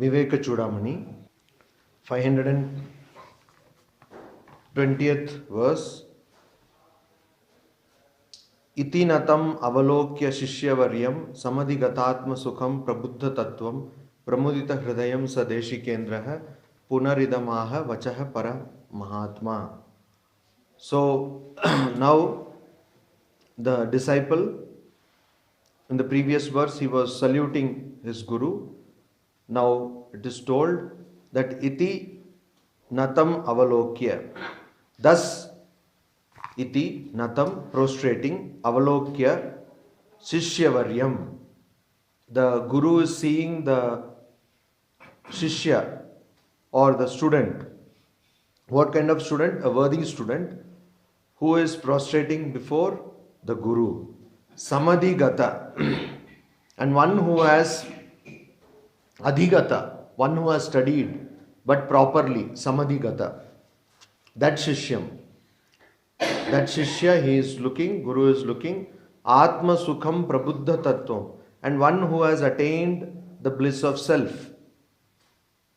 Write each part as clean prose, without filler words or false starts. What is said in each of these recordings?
Vivekachudamani, 520th verse. Iti natam avalokya shishyavaryam samadhigatatma sukham prabuddha tattvam pramudita hridayam sadeshikendraha punaridamaha vachaha para mahatma. So now the disciple, in the previous verse he was saluting his guru. Now it is told that iti natam avalokya. Thus iti natam, prostrating, avalokya shishyavaryam. The guru is seeing the shishya or the student. What kind of student? A worthy student who is prostrating before the guru. Samadhigata. And one who has adhigata, one who has studied but properly, samadhigata. That shishyam. That shishya, he is looking, guru is looking, atma sukham prabuddha tattvam, and one who has attained the bliss of self,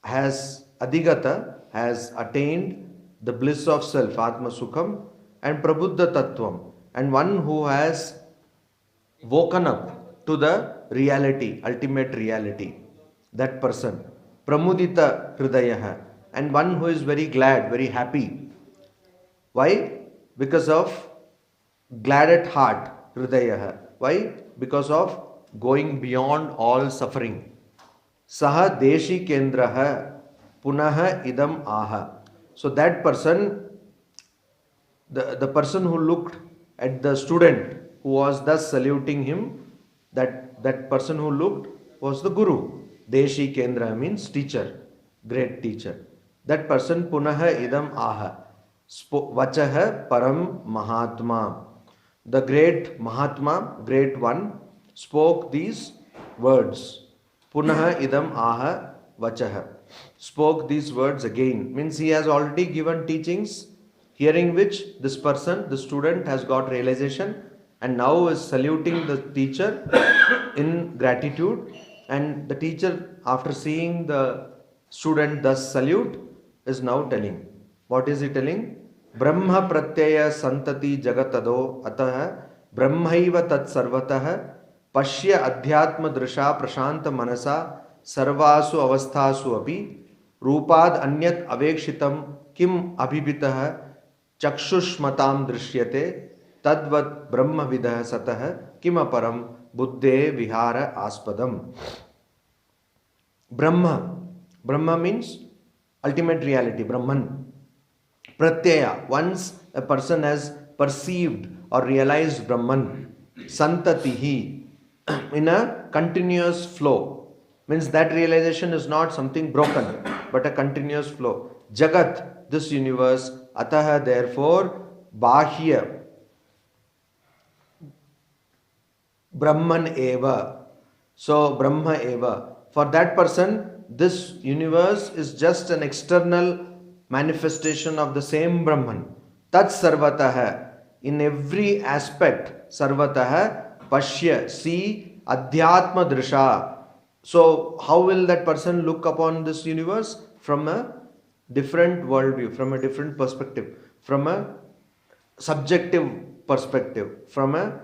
has adhigata, has attained the bliss of self, atma sukham, and prabuddha tattvam, and one who has woken up to the reality, ultimate reality, that person, pramudita hridayaha, and one who is very glad, very happy. Why? Because of glad at heart, hridayaha. Why? Because of going beyond all suffering. Saha deshi kendraha punaha idam aha. So that person, the person who looked at the student who was thus saluting him, that person who looked was the guru. Deshi kendra means teacher, great teacher. That person punaha idam aha. Vachaha param mahatma. The great Mahatma, great one, spoke these words. Punaha idam aha vachaha. Spoke these words again. Means he has already given teachings, hearing which this person, the student, has got realization and now is saluting the teacher in gratitude. And the teacher, after seeing the student thus salute, is now telling. What is he telling? Brahma pratyaya santati jagatado ataha brahmaiva tat sarvatah pashya adhyatma drisha prashanta manasa sarvasu avasthasu api rupad anyat avekshitam kim abhibitah chakshushmatam drishyate tadvat brahma vidah satah kim aparam buddhe vihara aspadam. Brahma means ultimate reality, Brahman. Pratyaya, once a person has perceived or realized Brahman, santatihi, in a continuous flow, means that realization is not something broken, but a continuous flow. Jagat, this universe, ataha, therefore, bahya, Brahman eva. So, Brahma eva. For that person, this universe is just an external manifestation of the same Brahman. Tat sarvatah, in every aspect, sarvatah, pashya, see, adhyatma drisha. So how will that person look upon this universe? From a different worldview, from a different perspective, from a subjective perspective, from a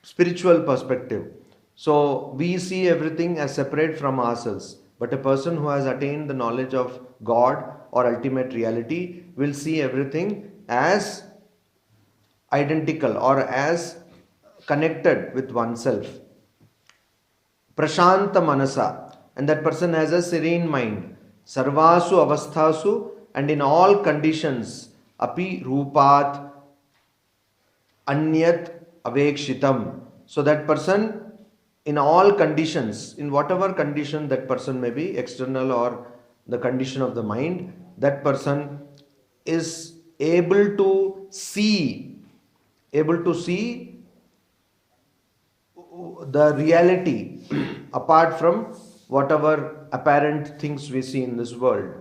spiritual perspective. So we see everything as separate from ourselves. But a person who has attained the knowledge of God or ultimate reality will see everything as identical or as connected with oneself. Prashanta manasa, and that person has a serene mind. Sarvasu avasthasu, and in all conditions, api rupat anyat avekshitam. So that person, in all conditions, in whatever condition that person may be, external or the condition of the mind, that person is able to see the reality apart from whatever apparent things we see in this world.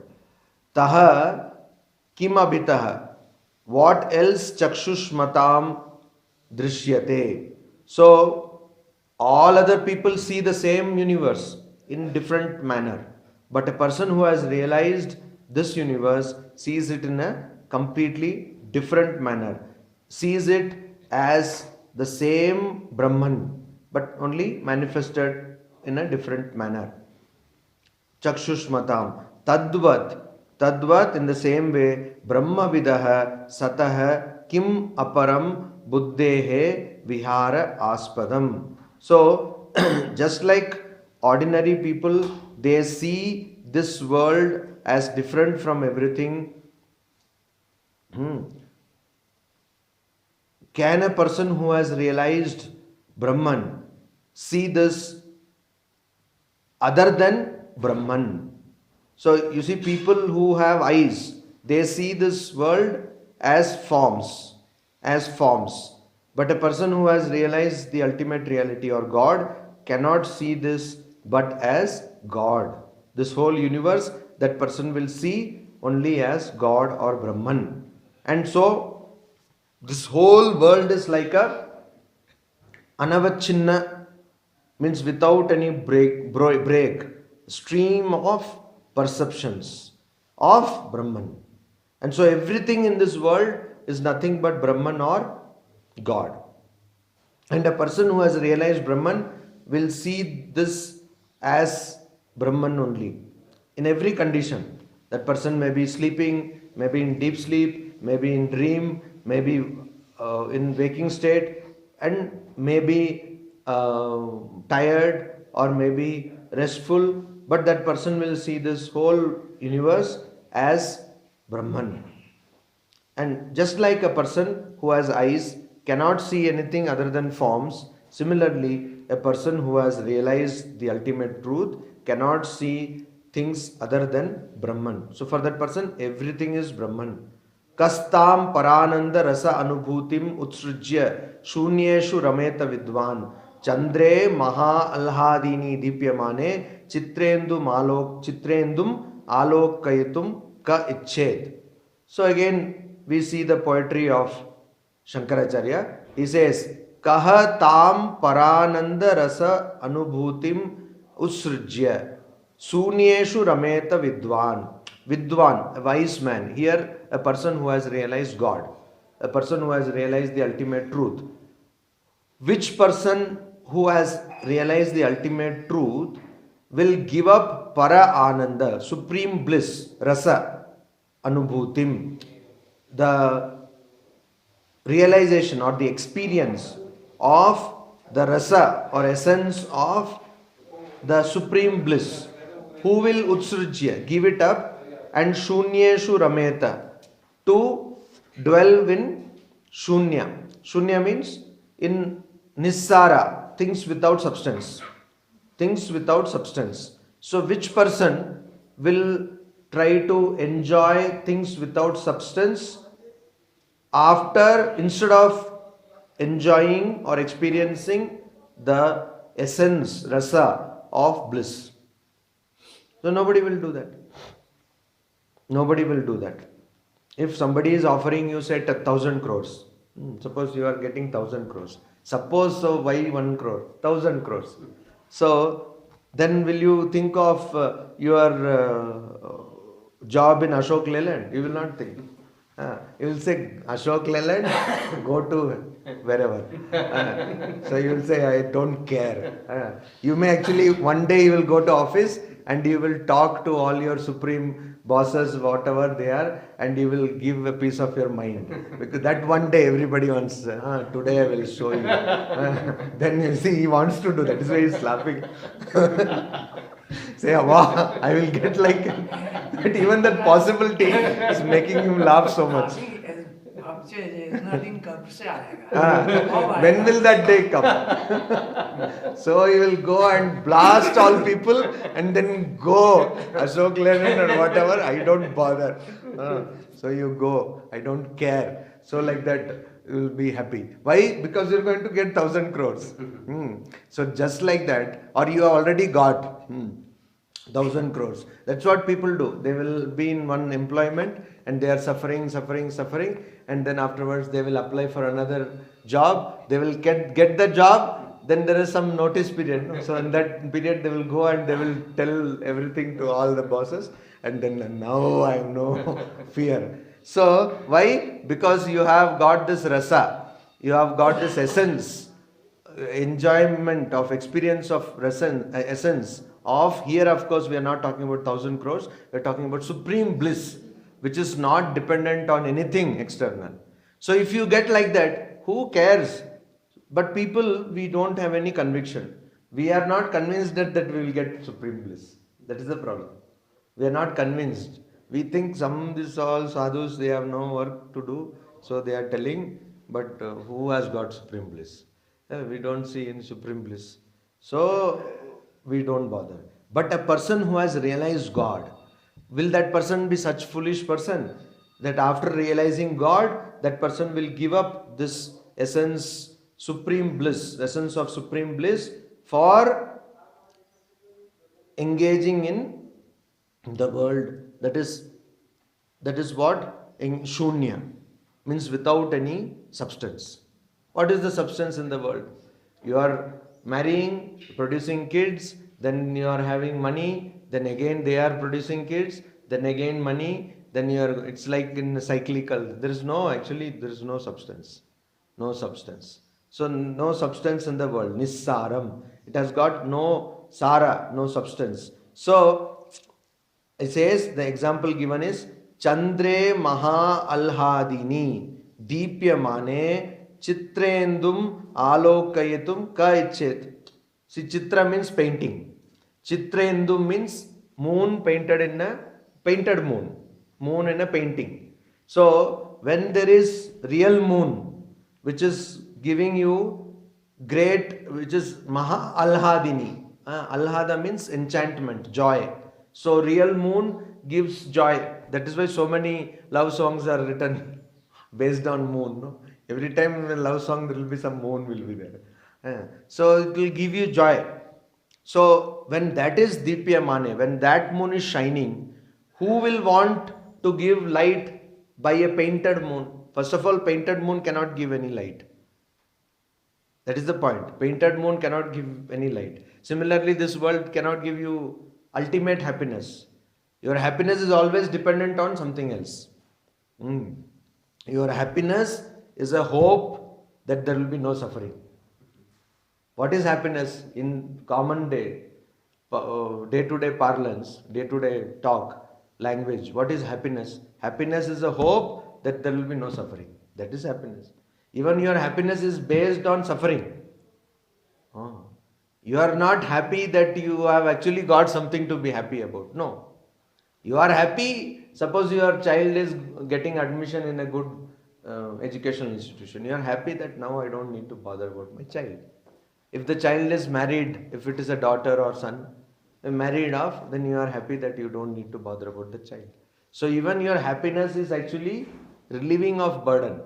Taha kim abhitaha, what else chakshushmatam drishyate. So all other people see the same universe in different manner, But a person who has realized this universe sees it in a completely different manner, sees it as the same Brahman, but only manifested in a different manner. Chakshushmatam. Tadvat in the same way, Brahma vidaha satah kim aparam buddhehe vihara aspadam. So, just like ordinary people, they see this world as different from everything. Can a person who has realized Brahman see this other than Brahman? So you see, people who have eyes, they see this world as forms, But a person who has realized the ultimate reality or God cannot see this but as God. This whole universe, that person will see only as God or Brahman. And so, this whole world is like a anavachinna, means without any break, stream of perceptions of Brahman. And so everything in this world is nothing but Brahman or God. And a person who has realized Brahman will see this as Brahman only. In every condition. That person may be sleeping, maybe in deep sleep, maybe in dream, maybe in waking state, and maybe tired or maybe restful, but that person will see this whole universe as Brahman. And just like a person who has eyes cannot see anything other than forms, similarly, a person who has realized the ultimate truth cannot see things other than Brahman. So for that person, everything is Brahman. Kastam parananda rasa anubhutim utsrujya shunyeshu rameta vidwan chandre maha alhadini dipyamane chitrendum alokayatum ka ichet. So again, we see the poetry of Shankaracharya. He says, Kaha tam parananda rasa anubhutim usrujya sunyeshu rameta vidwan. Vidwan, a wise man. Here, a person who has realized God. A person who has realized the ultimate truth. Which person who has realized the ultimate truth will give up para ananda, supreme bliss, rasa, anubhutim, the realization or the experience of the rasa or essence of the supreme bliss. Who will utsrujya, give it up, and shunyeshu rameta, to dwell in shunya. Shunya means in nissara, things without substance. Things without substance. So which person will try to enjoy things without substance instead of enjoying or experiencing the essence, rasa of bliss? So nobody will do that. Nobody will do that. If somebody is offering you, say, 1,000 crores, suppose you are getting 1,000 crores. Suppose, so why 1 crore? 1,000 crores. So then will you think of your job in Ashok Leyland? You will not think. You will say, Ashok Leyland, go to wherever. So you will say, I don't care. You may actually, one day you will go to office and you will talk to all your supreme bosses, whatever they are, and you will give a piece of your mind. Because that one day everybody wants, today I will show you. Then you see, he wants to do that. That's why he is laughing. Say, wow, I will get like, but even that possibility is making him laugh so much. When will that day come? So he will go and blast all people and then go Ashok Leyland or whatever. I don't bother. So you go. I don't care. So like that you will be happy. Why? Because you're going to get 1,000 crores. So just like that, or you have already got 1,000 crores. That's what people do. They will be in one employment and they are suffering, and then afterwards they will apply for another job. They will get the job then there is some notice period. No? So in that period, they will go and they will tell everything to all the bosses, and then now I have no fear. So why? Because you have got this rasa, you have got this essence, enjoyment of experience of essence of here. Of course, we are not talking about 1,000 crores. We are talking about supreme bliss, which is not dependent on anything external. So if you get like that, who cares? But people, we don't have any conviction. We are not convinced that we will get supreme bliss. That is the problem. We are not convinced. We think some this all sadhus, they have no work to do, so they are telling. But who has got supreme bliss? We don't see any supreme bliss. So we don't bother. But a person who has realized God, will that person be such foolish person that after realizing God, that person will give up this essence, supreme bliss, essence of supreme bliss, for engaging in the world that is what? In shunya, means without any substance. What is the substance in the world? You are marrying, producing kids, then you are having money, then again they are producing kids, then again money, then you are, it's like in cyclical. There is no substance. No substance. So no substance in the world. Nissaram. It has got no sara, no substance. So it says, the example given is Chandre Maha Alhadini Deepyamane Chitrendum Alokayatum Ka Ichet. See, Chitra means painting. Chitrendum means moon painted in a painted moon. Moon in a painting. So when there is real moon, which is giving you great, which is Maha Alhadini. Alhada means enchantment, joy. So real moon gives joy. That is why so many love songs are written based on moon. No? Every time in a love song there will be some moon will be there. So it will give you joy. So when that is Deepyamane, when that moon is shining, who will want to give light by a painted moon? First of all, painted moon cannot give any light. That is the point. Painted moon cannot give any light. Similarly, this world cannot give you ultimate happiness. Your happiness is always dependent on something else. Your happiness is a hope that there will be no suffering. What is happiness in common day-to-day parlance, day-to-day talk, language? What is happiness? Happiness is a hope that there will be no suffering. That is happiness. Even your happiness is based on suffering. You are not happy that you have actually got something to be happy about. No. You are happy, suppose your child is getting admission in a good educational institution. You are happy that now I don't need to bother about my child. If the child is married, if it is a daughter or son, married off, then you are happy that you don't need to bother about the child. So even your happiness is actually relieving of burden.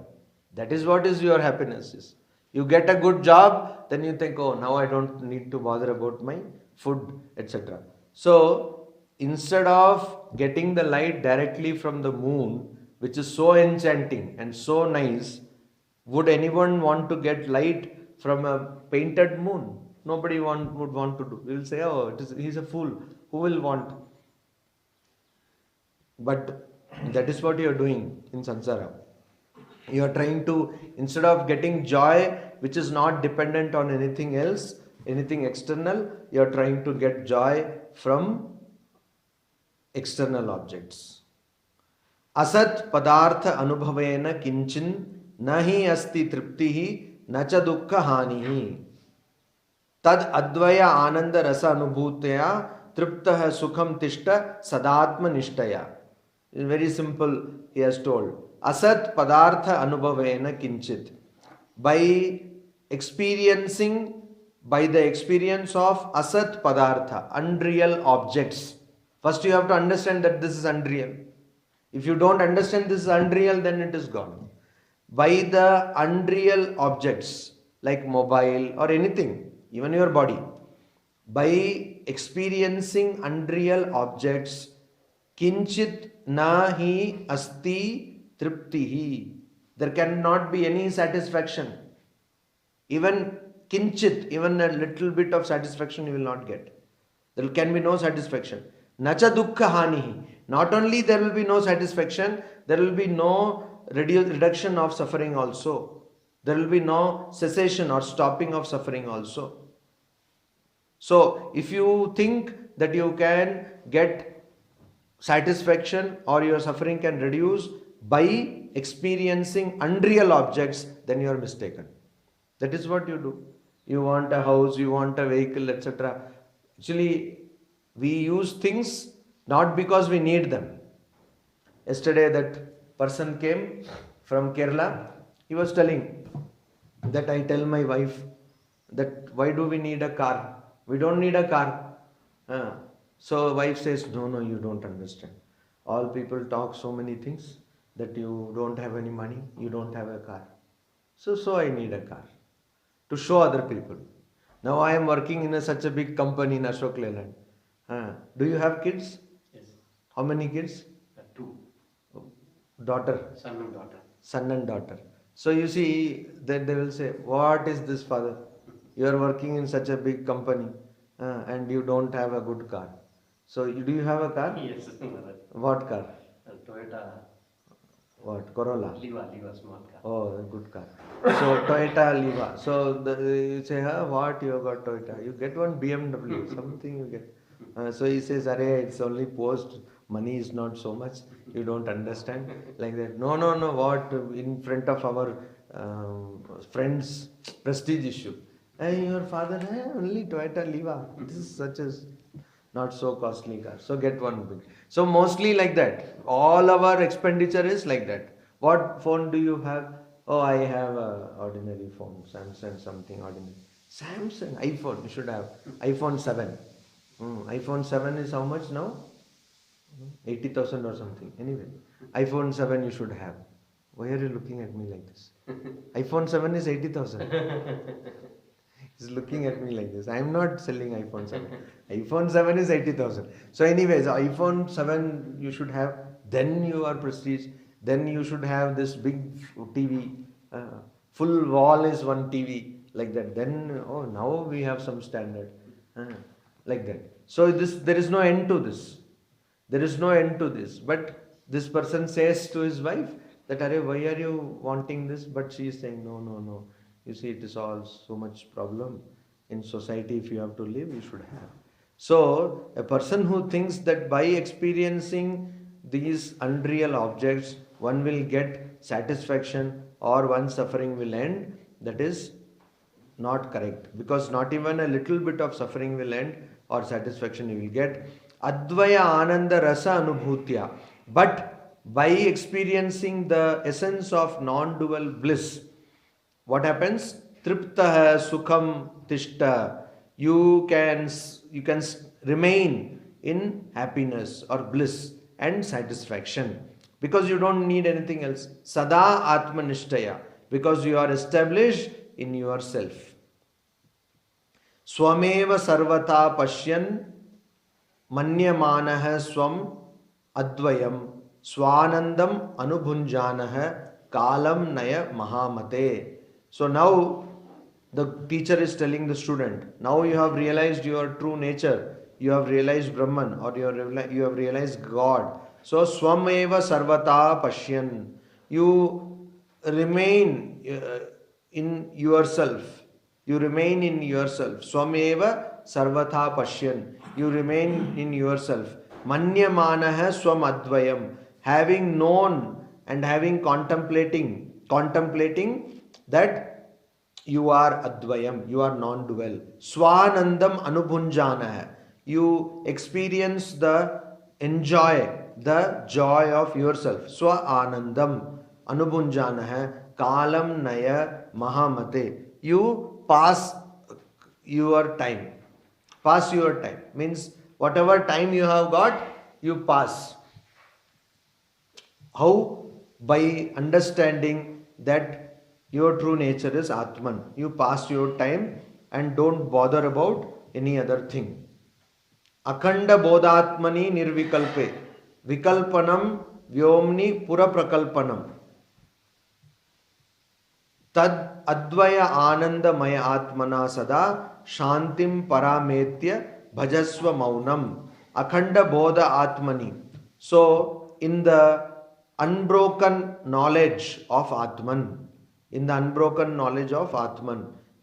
That is what is your happiness is. You get a good job, then you think, oh, now I don't need to bother about my food, etc. So instead of getting the light directly from the moon, which is so enchanting and so nice, would anyone want to get light from a painted moon? Nobody would want to do. We will say, oh, he's a fool. Who will want? But that is what you are doing in samsara. You are trying to, instead of getting joy, which is not dependent on anything else, anything external, you are trying to get joy from external objects. Asat padartha anubhavena kinchin nahi asti triptihi nacha dukkha hanihi tad advaya ananda rasa anubhutaya triptah sukham tishta sadatma nishtaya. Very simple, he has told. Asat padartha anubhavena kinchit. By experiencing, by the experience of asat padartha, unreal objects. First you have to understand that this is unreal. If you don't understand this is unreal, then it is gone. By the unreal objects like mobile or anything, even your body, by experiencing unreal objects, kinchit nahi asti triptihi, there cannot be any satisfaction. Even kinchit, even a little bit of satisfaction you will not get. There can be no satisfaction. Nacha dukkha hanihi. Not only there will be no satisfaction, there will be no reduction of suffering also. There will be no cessation or stopping of suffering also. So, if you think that you can get satisfaction or your suffering can reduce by experiencing unreal objects, then you are mistaken. That is what you do. You want a house, you want a vehicle, etc. Actually, we use things not because we need them. Yesterday, that person came from Kerala. He was telling that I tell my wife that why do we need a car? We don't need a car. So wife says, no, you don't understand. All people talk so many things that you don't have any money, you don't have a car. So I need a car to show other people. Now I am working in such a big company in Ashok Leyland. Do you have kids? Yes. How many kids? 2. Daughter. Son and daughter. So you see, then they will say, what is this, father? You are working in such a big company and you don't have a good car. So do you have a car? Yes. What car? Toyota. What? Corolla? Liva, small car. Oh, good car. So Toyota Liva. So you say, what you have got Toyota? You get one BMW, something you get. So he says, it's only post. Money is not so much. You don't understand. Like that. No. What? In front of our friends, prestige issue. And your father, only Toyota Liva. This is such a not so costly car. So get one big. So mostly like that. All our expenditure is like that. What phone do you have? Oh, I have a ordinary phone. Samsung something ordinary. Samsung, iPhone. You should have iPhone 7. iPhone 7 is how much now? 80,000 or something. Anyway, iPhone 7 you should have. Why are you looking at me like this? iPhone 7 is 80,000. He's looking at me like this. I am not selling iPhone 7. iPhone 7 is 80,000. So anyways, iPhone 7 you should have. Then you are prestige. Then you should have this big TV. Full wall is one TV. Like that. Then, now we have some standard. Like that. So there is no end to this. There is no end to this. But this person says to his wife that, why are you wanting this? But she is saying, no. You see, it is all so much problem in society. If you have to live, you should have. So, a person who thinks that by experiencing these unreal objects, one will get satisfaction or one suffering will end, that is not correct. Because not even a little bit of suffering will end or satisfaction you will get. Advaya Ananda Rasa Anubhutya. But by experiencing the essence of non-dual bliss, what happens? Triptaha sukham tishta. You can remain in happiness or bliss and satisfaction because you don't need anything else. Sada atmanishtaya, because you are established in yourself. Swameva sarvata pashyan manyamanaha swam advayam swanandam anubhunjanaha kalam naya mahamate. So now the teacher is telling the student, now you have realized your true nature, you have realized Brahman or you have realized God. So swameva sarvata pashyan, you remain in yourself. You remain in yourself. Swameva sarvata pashyan, you remain in yourself. Manyamanaha swam advayam, having known and having contemplating that you are advayam, you are non-dual. Swanandam anubhunjana, you experience the joy of yourself. Swa anandam anubhunjana kalam naya mahamate, you pass your time. Pass your time means whatever time you have got, you pass. How? By understanding that your true nature is Atman. You pass your time and don't bother about any other thing. Akhanda bodhatmani nirvikalpe vikalpanam vyomni pura prakalpanam Tad advaya ananda maya atmana sada shantim parametya bhajasva maunam akhanda bodha atmani. So, in the unbroken knowledge of Atman,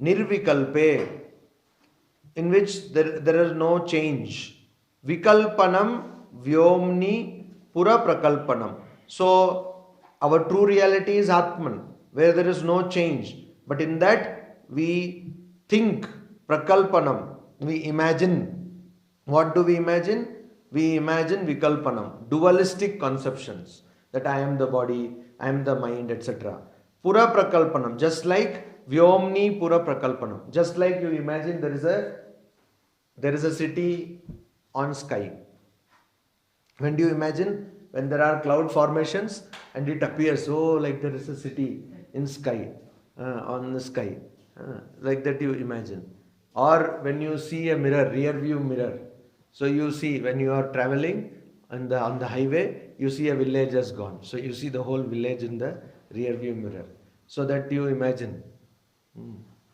nirvikalpe, in which there is no change. Vikalpanam vyomni pura prakalpanam. So, our true reality is Atman, where there is no change. But in that, we think prakalpanam, we imagine. What do we imagine? We imagine vikalpanam, dualistic conceptions, that I am the body, I am the mind, etc. Pura prakalpanam, just like vyomni pura prakalpanam, just like you imagine there is a city on sky. When do you imagine? When there are cloud formations and it appears, oh, like there is a city in sky, on the sky, like that you imagine. Or when you see a mirror, rear view mirror, so you see when you are traveling on the highway, you see a village has gone. So you see the whole village in the rear view mirror. So that you imagine.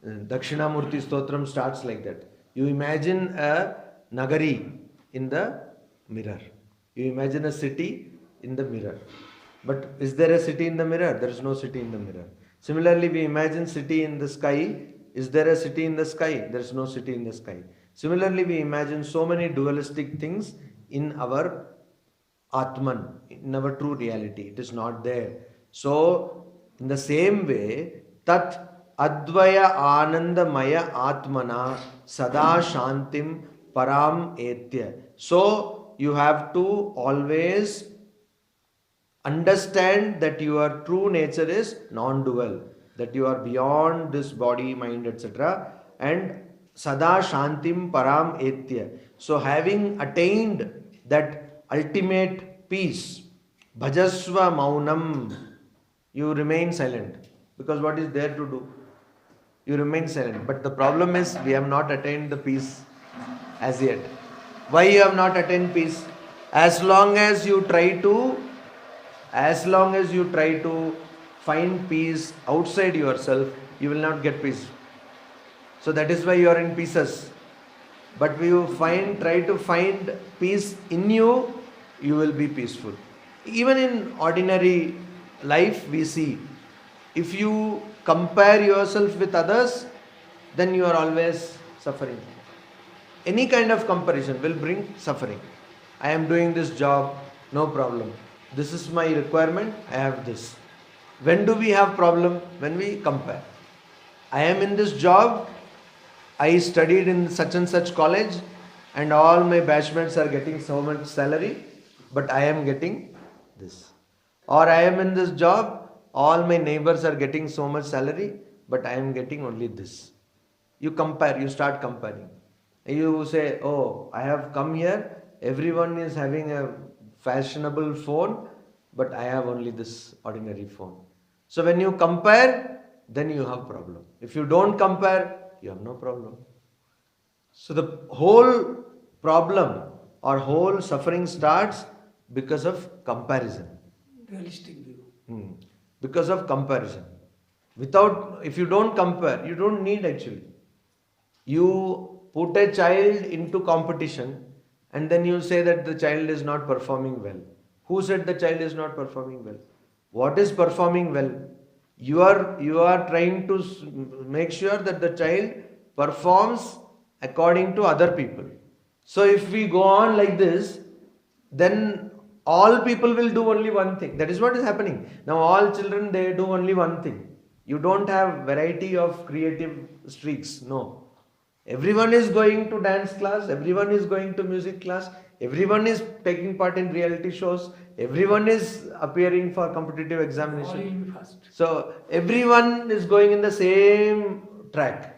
Dakshinamurti Stotram starts like that. You imagine a nagari in the mirror. You imagine a city in the mirror. But is there a city in the mirror? There is no city in the mirror. Similarly, we imagine city in the sky. Is there a city in the sky? There is no city in the sky. Similarly, we imagine so many dualistic things in our Atman, in our true reality. It is not there. So, in the same way, Tat Advaya Ananda Maya Atmana Sada Shantim Param Etya. So, you have to always understand that your true nature is non-dual, that you are beyond this body, mind, etc. And Sada Shantim Param Etya. So, having attained that ultimate peace, Bhajasva Maunam, you remain silent. Because what is there to do? You remain silent. But the problem is we have not attained the peace as yet. Why you have not attained peace? As long as you try to find peace outside yourself, you will not get peace. So that is why you are in pieces. But when you try to find peace in you, you will be peaceful. Even in ordinary life, we see, if you compare yourself with others, then you are always suffering. Any kind of comparison will bring suffering. I am doing this job, no problem. This is my requirement, I have this. When do we have problem? When we compare. I am in this job, I studied in such and such college, and all my batchmates are getting so much salary, but I am getting this. Or I am in this job, all my neighbors are getting so much salary, but I am getting only this. You compare, you start comparing. You say, oh, I have come here, everyone is having a fashionable phone, but I have only this ordinary phone. So when you compare, then you have problem. If you don't compare, you have no problem. So the whole problem or whole suffering starts because of comparison. Realistic view. Because of comparison. If you don't compare, you don't need actually. You put a child into competition and then you say that the child is not performing well. Who said the child is not performing well? What is performing well? You are trying to make sure that the child performs according to other people. So if we go on like this, then all people will do only one thing. That is what is happening. Now all children, they do only one thing. You don't have variety of creative streaks. No. Everyone is going to dance class, everyone is going to music class, everyone is taking part in reality shows, everyone is appearing for competitive examination. So everyone is going in the same track.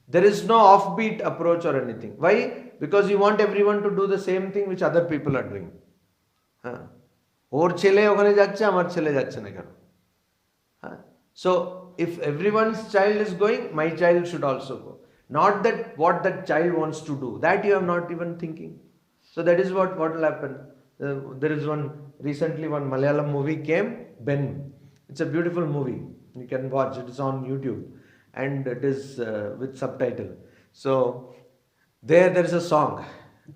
There is no offbeat approach or anything. Why? Because you want everyone to do the same thing which other people are doing. ওর ছেলে ওখানে যাচ্ছে আমার ছেলে যাচ্ছে না কেন? So if everyone's child is going, my child should also go. Not that what that child wants to do, that you are not even thinking. So that is what will happen. There is recently one Malayalam movie came, Ben. It's a beautiful movie. You can watch. It is on YouTube, and it is with subtitle. So there is a song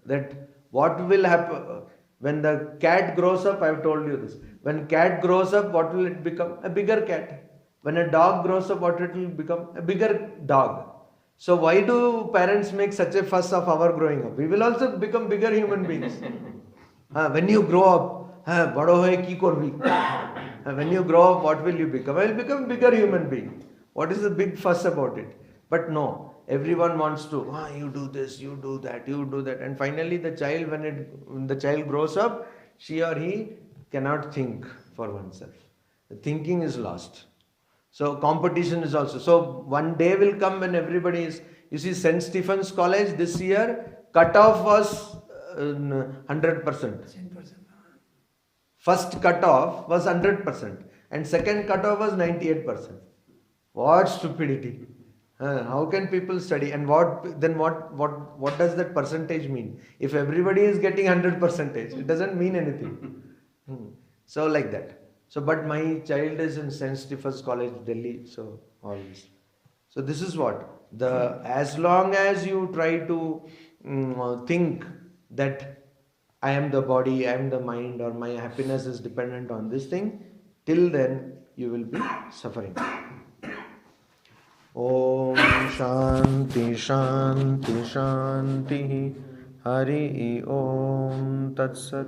that what will happen when the cat grows up. I have told you this. When cat grows up, what will it become? A bigger cat. When a dog grows up, what it will become? A bigger dog. So why do parents make such a fuss of our growing up? We will also become bigger human beings. When you grow up, bado hoye ki korbi? When you grow up, what will you become? I will become a bigger human being. What is the big fuss about it? But no, everyone wants to, you do this, you do that, you do that. And finally the child, when the child grows up, she or he cannot think for oneself. The thinking is lost. So competition is also. So one day will come when everybody is, you see St. Stephen's College this year, cutoff was 100%. 10%. First cutoff was 100% and second cutoff was 98%. What stupidity. How can people study? And what does that percentage mean? If everybody is getting 100%, it doesn't mean anything. So like that. So but my child is in St. Stephen's College, Delhi. So always. So this is what as long as you try to think that I am the body, I am the mind, or my happiness is dependent on this thing, till then you will be suffering. Om Shanti Shanti Shanti Hari Om Tat Sat.